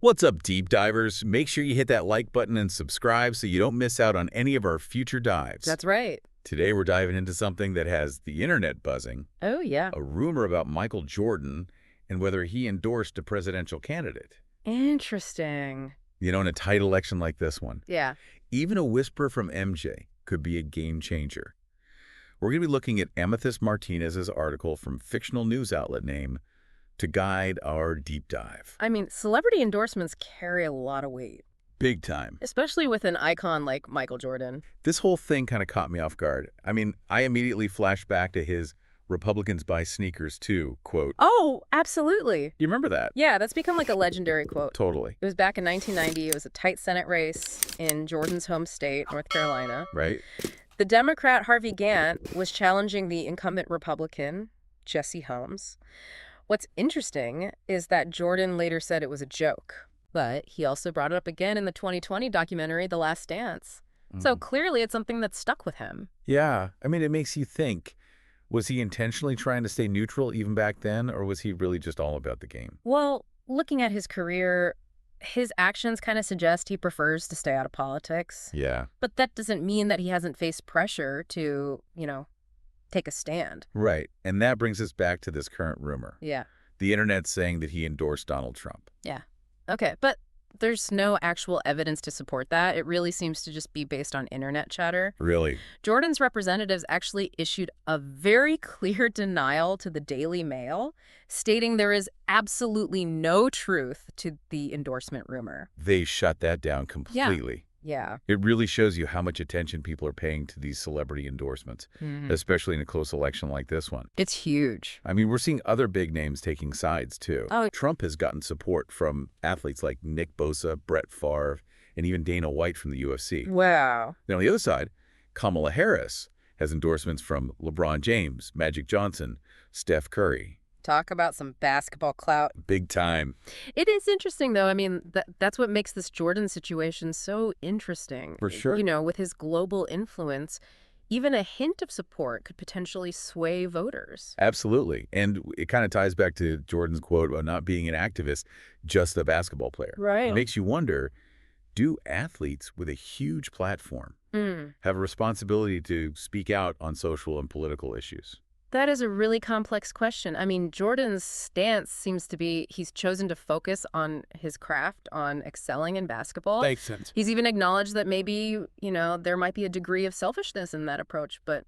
What's up, deep divers? Make sure you hit that like button and subscribe so you don't miss out on any of our future dives. That's right. Today we're diving into something that has the internet buzzing, Oh, yeah. a rumor about Michael Jordan and whether he endorsed a presidential candidate. Interesting. You know, in a tight election like this one, Yeah. even a whisper from MJ could be a game changer. We're going to be looking at Amethyst Martinez's article from fictional news outlet name to guide our deep dive. I mean, celebrity endorsements carry a lot of weight, Big time. especially with an icon like Michael Jordan. This whole thing kind of caught me off guard. I mean, I immediately flashed back to his Republicans buy sneakers too quote. Oh, absolutely. You remember that? Yeah, that's become like a legendary quote. Totally. It was back in 1990. It was a tight Senate race in Jordan's home state, North Carolina. Right? The Democrat Harvey Gantt was challenging the incumbent Republican, Jesse Helms. What's interesting is that Jordan later said it was a joke, but he also brought it up again in the 2020 documentary, The Last Dance. So clearly it's something that stuck with him. Yeah. I mean, it makes you think, was he intentionally trying to stay neutral even back then, or was he really just all about the game? Well, looking at his career, his actions kind of suggest he prefers to stay out of politics. Yeah. But that doesn't mean that he hasn't faced pressure to, take a stand. Right. And that brings us back to this current rumor. Yeah. The internet's saying that he endorsed Donald Trump. Yeah. Okay. But there's no actual evidence to support that. It really seems to just be based on internet chatter. Really? Jordan's representatives actually issued a very clear denial to the Daily Mail, stating there is absolutely no truth to the endorsement rumor. They shut that down completely. Yeah. It really shows you how much attention people are paying to these celebrity endorsements, especially in a close election like this one. It's huge. I mean, we're seeing other big names taking sides, too. Oh. Trump has gotten support from athletes like Nick Bosa, Brett Favre, and even Dana White from the UFC. Wow. Then on the other side, Kamala Harris has endorsements from LeBron James, Magic Johnson, Steph Curry. Talk about some basketball clout. Big time. It is interesting, though. I mean, that's what makes this Jordan situation so interesting. For sure. With his global influence, even a hint of support could potentially sway voters. Absolutely. And it kind of ties back to Jordan's quote about not being an activist, just a basketball player. Right. It makes you wonder, do athletes with a huge platform have a responsibility to speak out on social and political issues? That is a really complex question. I mean, Jordan's stance seems to be he's chosen to focus on his craft, on excelling in basketball. Makes sense. He's even acknowledged that maybe, there might be a degree of selfishness in that approach, but,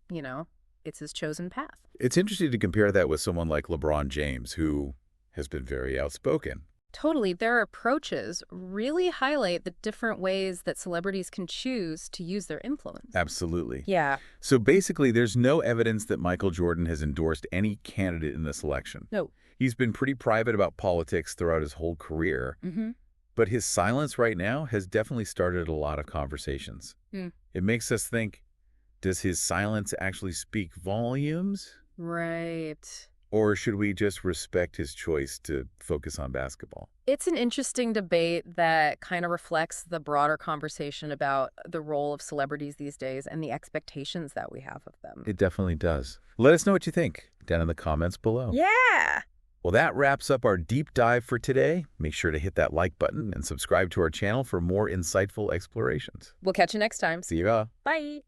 it's his chosen path. It's interesting to compare that with someone like LeBron James, who has been very outspoken. Totally. Their approaches really highlight the different ways that celebrities can choose to use their influence. Absolutely. Yeah. So basically, there's no evidence that Michael Jordan has endorsed any candidate in this election. No. He's been pretty private about politics throughout his whole career. But his silence right now has definitely started a lot of conversations. It makes us think, does his silence actually speak volumes? Right. Or should we just respect his choice to focus on basketball? It's an interesting debate that kind of reflects the broader conversation about the role of celebrities these days and the expectations that we have of them. It definitely does. Let us know what you think down in the comments below. Yeah. Well, that wraps up our deep dive for today. Make sure to hit that like button and subscribe to our channel for more insightful explorations. We'll catch you next time. See ya. Bye.